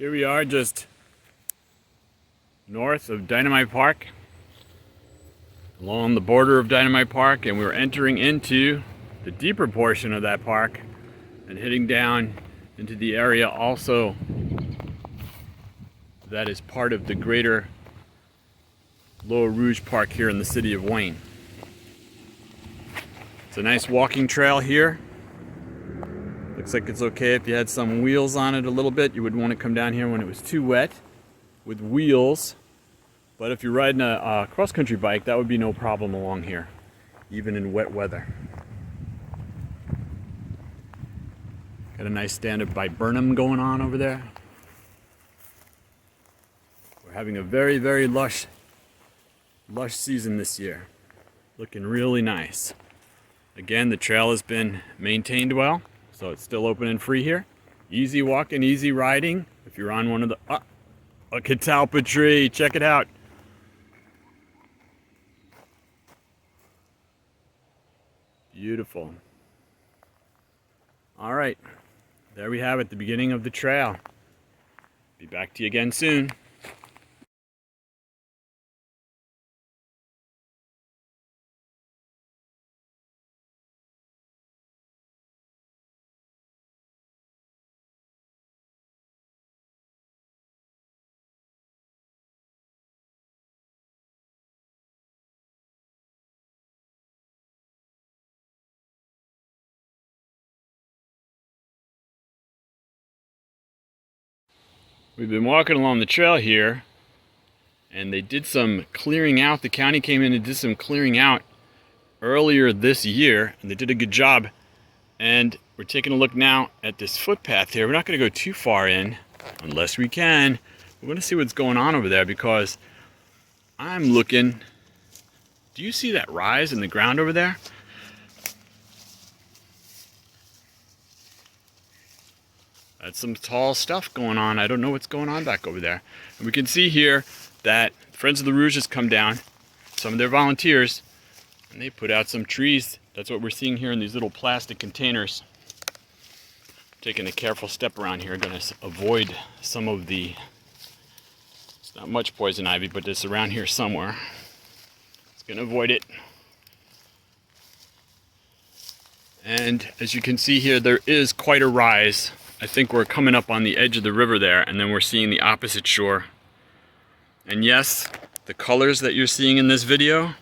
Here we are just north of Dynamite Park, along the border of Dynamite Park, and we're entering into the deeper portion of that park and heading down into the area also that is part of the greater Lower Rouge Park here in the city of Wayne. It's a nice walking trail here. Looks like it's okay if you had some wheels on it a little bit. You would want to come down here when it was too wet with wheels. But if you're riding a cross-country bike, that would be no problem along here, even in wet weather. Got a nice stand-up viburnum going on over there. We're having a very, very lush season this year. Looking really nice. Again, the trail has been maintained well, so it's still open and free here. Easy walking, easy riding. If you're on one of the, a catalpa tree, check it out. Beautiful. All right, there we have it, the beginning of the trail. Be back to you again soon. We've been walking along the trail here, and they did some clearing out. The county came in and did some clearing out earlier this year, and they did a good job. And we're taking a look now at this footpath here. We're not going to go too far in, unless we can. We're going to see what's going on over there, because I'm looking. Do you see that rise in the ground over there? That's some tall stuff going on. I don't know what's going on back over there. And we can see here that Friends of the Rouge has come down, some of their volunteers, and they put out some trees. That's what we're seeing here in these little plastic containers. Taking a careful step around here, going to avoid some of the, it's not much poison ivy, but it's around here somewhere. It's going to avoid it. And as you can see here, there is quite a rise. I think we're coming up on the edge of the river there, and then we're seeing the opposite shore. And yes, the colors that you're seeing in this video,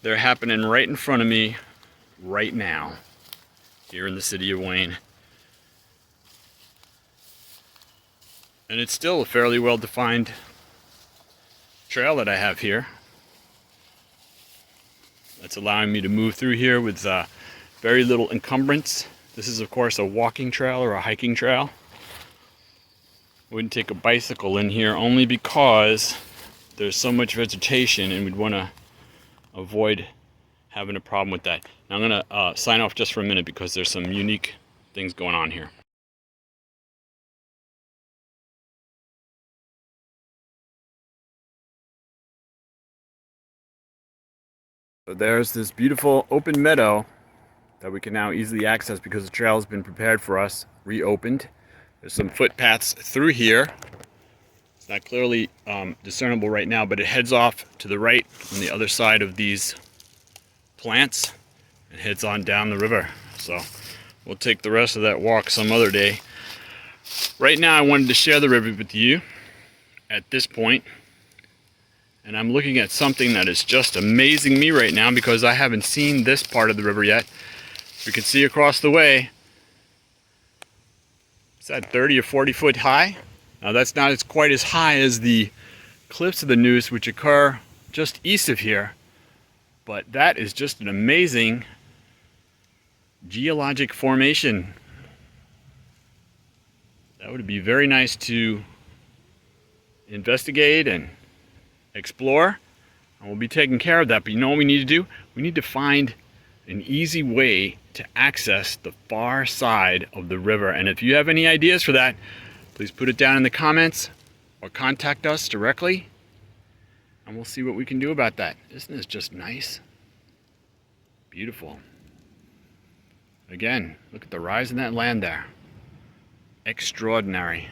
they're happening right in front of me right now, here in the city of Wayne. And it's still a fairly well-defined trail that I have here. That's allowing me to move through here with very little encumbrance. This is, of course, a walking trail or a hiking trail. Wouldn't take a bicycle in here only because there's so much vegetation, and we'd want to avoid having a problem with that. Now I'm going to sign off just for a minute because there's some unique things going on here. So there's this beautiful open meadow that we can now easily access because the trail has been prepared for us, reopened. There's some footpaths through here. It's not clearly discernible right now, but it heads off to the right on the other side of these plants and heads on down the river. So we'll take the rest of that walk some other day. Right now I wanted to share the river with you at this point, and I'm looking at something that is just amazing me right now because I haven't seen this part of the river yet. We can see across the way, is that 30 or 40 foot high? Now that's not quite as high as the cliffs of the Neuse, which occur just east of here, but that is just an amazing geologic formation. That would be very nice to investigate and explore, and we'll be taking care of that. But you know what we need to do? We need to find an easy way to access the far side of the river. And if you have any ideas for that, please put it down in the comments or contact us directly, and we'll see what we can do about that. Isn't this just nice? Beautiful. Again, look at the rise in that land there. Extraordinary.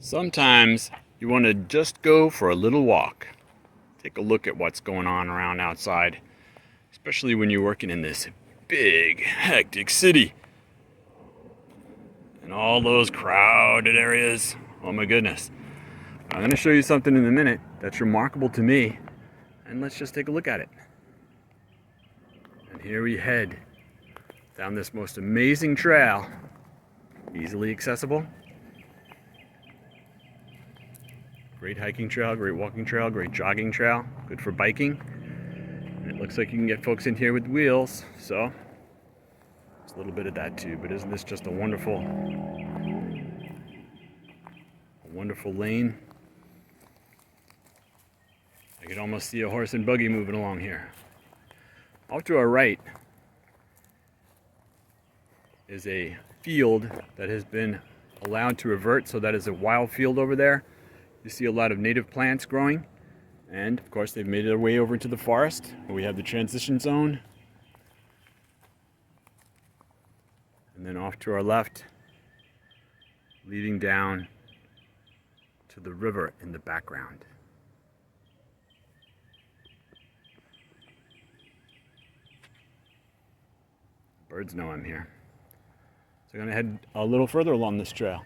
Sometimes you want to just go for a little walk. Take a look at what's going on around outside, especially when you're working in this big, hectic city. And all those crowded areas. Oh my goodness. I'm going to show you something in a minute that's remarkable to me. And let's just take a look at it. And here we head down this most amazing trail. Easily accessible. Great hiking trail, great walking trail, great jogging trail. Good for biking. And it looks like you can get folks in here with wheels. So, there's a little bit of that too. But isn't this just a wonderful lane? I could almost see a horse and buggy moving along here. Off to our right is a field that has been allowed to revert, so that is a wild field over there. You see a lot of native plants growing, and of course they've made their way over into the forest where we have the transition zone. And then off to our left, leading down to the river in the background. Birds know I'm here. So I'm going to head a little further along this trail.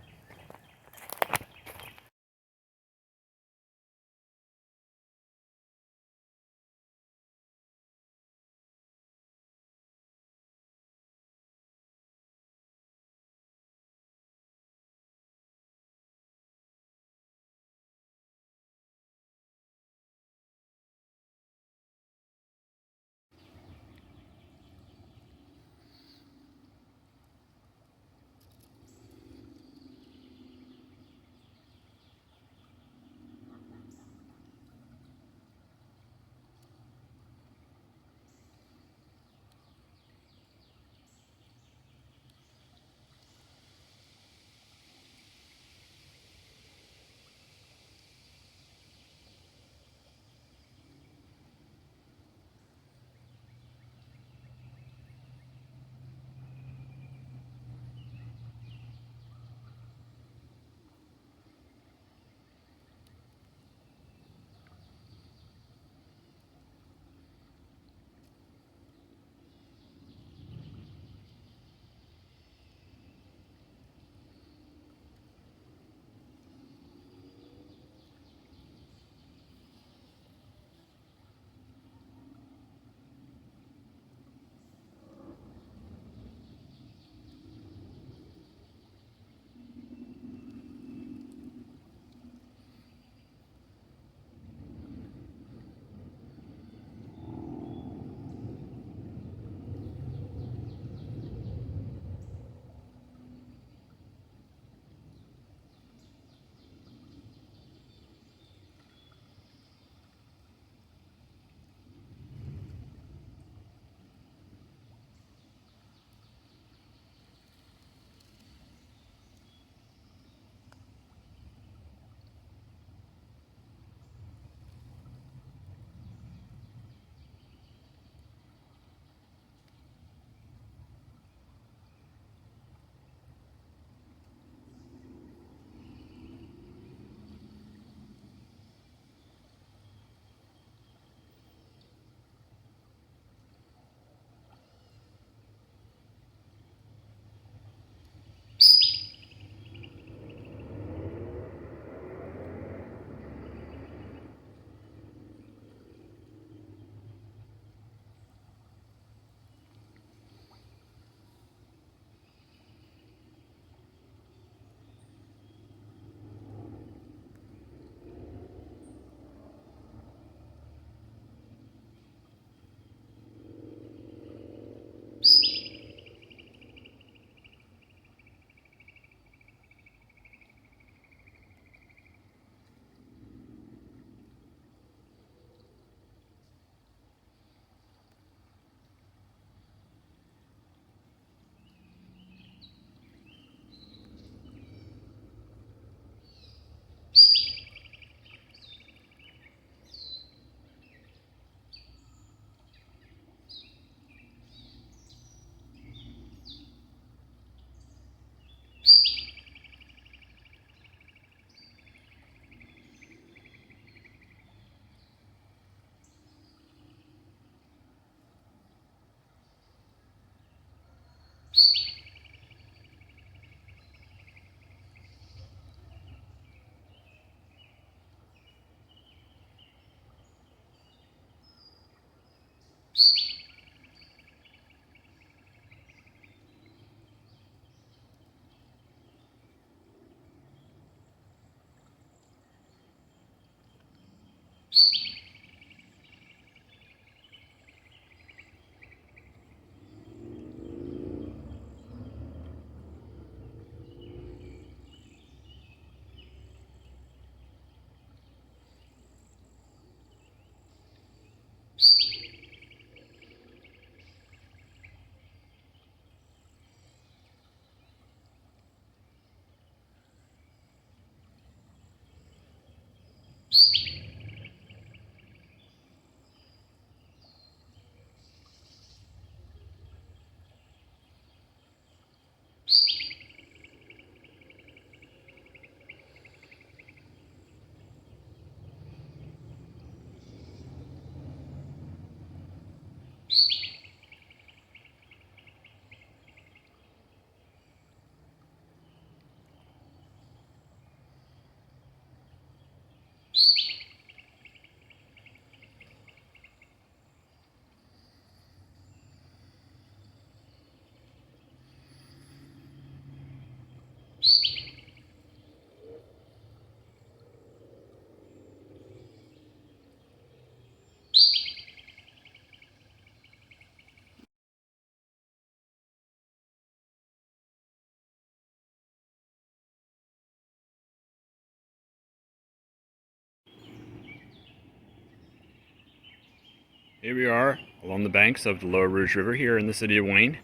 Here we are along the banks of the Lower Rouge River here in the city of Wayne.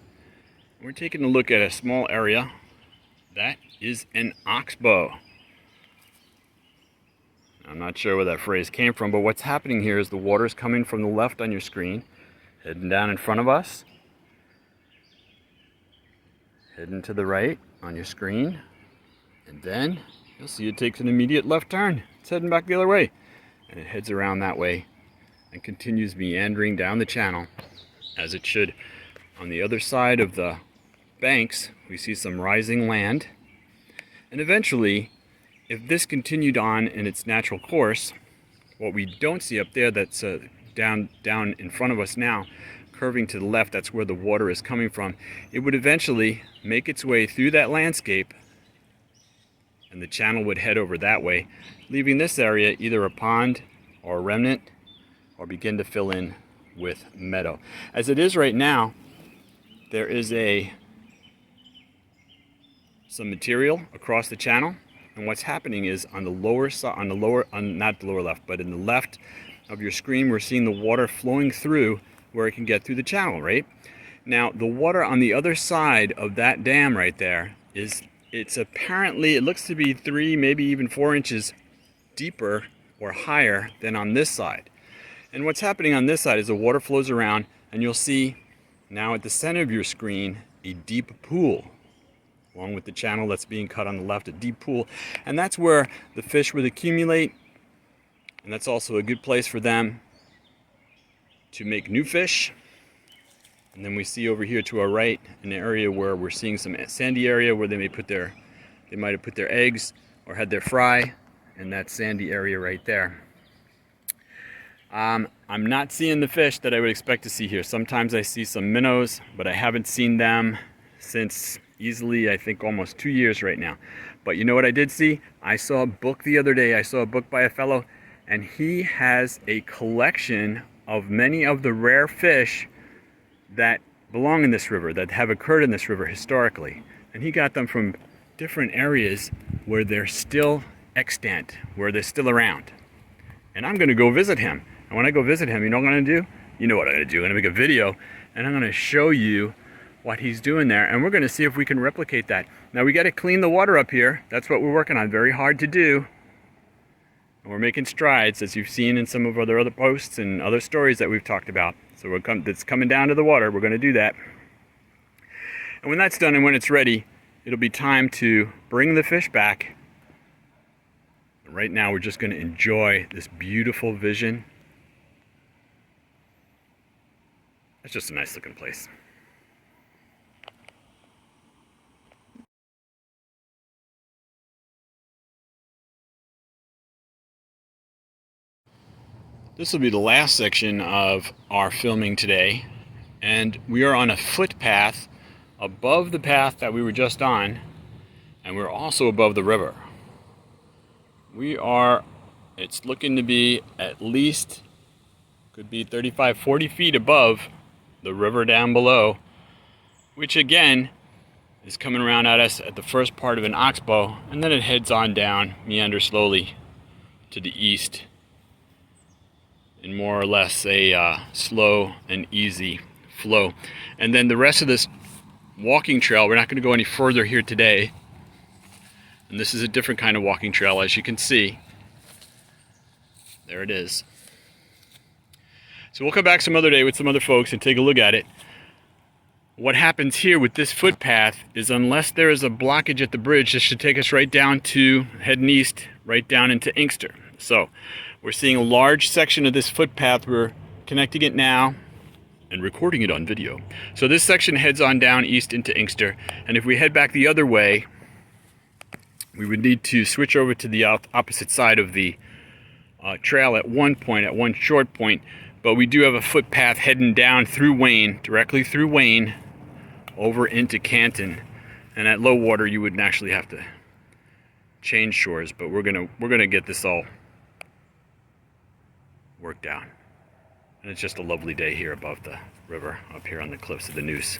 We're taking a look at a small area that is an oxbow. I'm not sure where that phrase came from, but what's happening here is the water's coming from the left on your screen, heading down in front of us, heading to the right on your screen, and then you'll see it takes an immediate left turn. It's heading back the other way, and it heads around that way and continues meandering down the channel as it should. On the other side of the banks, we see some rising land, and eventually, if this continued on in its natural course, what we don't see up there that's down in front of us now, curving to the left, that's where the water is coming from, it would eventually make its way through that landscape, and the channel would head over that way, leaving this area either a pond or a remnant, or begin to fill in with meadow. As it is right now, there is some material across the channel, and what's happening is on the lower side, not the lower left, but in the left of your screen, we're seeing the water flowing through where it can get through the channel, right? Now, the water on the other side of that dam right there it's apparently, it looks to be 3, maybe even 4 inches deeper or higher than on this side. And what's happening on this side is the water flows around, and you'll see now at the center of your screen a deep pool, along with the channel that's being cut on the left, a deep pool. And that's where the fish would accumulate, and that's also a good place for them to make new fish. And then we see over here to our right an area where we're seeing some sandy area where they might have put their eggs or had their fry, in that sandy area right there. I'm not seeing the fish that I would expect to see here. Sometimes I see some minnows, but I haven't seen them since easily, I think, almost 2 years right now. But you know what I did see? I saw a book the other day. I saw a book by a fellow, and he has a collection of many of the rare fish that belong in this river, that have occurred in this river historically. And he got them from different areas where they're still extant, where they're still around. And I'm going to go visit him. And when I go visit him, you know what I'm going to do? You know what I'm going to do. I'm going to make a video, and I'm going to show you what he's doing there, and we're going to see if we can replicate that. Now, we got to clean the water up here. That's what we're working on. Very hard to do. And we're making strides, as you've seen in some of our other posts and other stories that we've talked about. So it's coming down to the water. We're going to do that. And when that's done and when it's ready, it'll be time to bring the fish back. Right now, we're just going to enjoy this beautiful vision. It's just a nice looking place. This will be the last section of our filming today, and we are on a footpath above the path that we were just on, and we're also above the river. It's looking to be at least, could be 35, 40 feet above the river down below, which again is coming around at us at the first part of an oxbow, and then it heads on down, meanders slowly to the east in more or less a slow and easy flow. And then the rest of this walking trail, we're not going to go any further here today. And this is a different kind of walking trail, as you can see. There it is. So we'll come back some other day with some other folks and take a look at it. What happens here with this footpath is, unless there is a blockage at the bridge, this should take us right down to, heading east, right down into Inkster. So we're seeing a large section of this footpath. We're connecting it now and recording it on video. So this section heads on down east into Inkster, and if we head back the other way, we would need to switch over to the opposite side of the trail at one short point. But we do have a footpath heading down through Wayne, directly through Wayne, over into Canton. And at low water, you would actually have to change shores, but we're gonna get this all worked out. And it's just a lovely day here above the river, up here on the cliffs of the Neuse,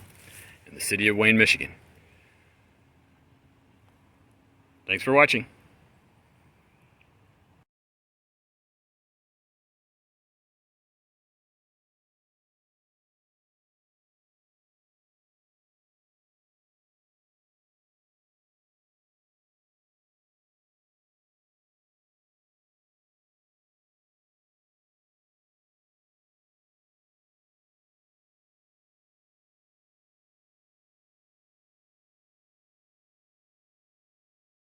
in the city of Wayne, Michigan. Thanks for watching.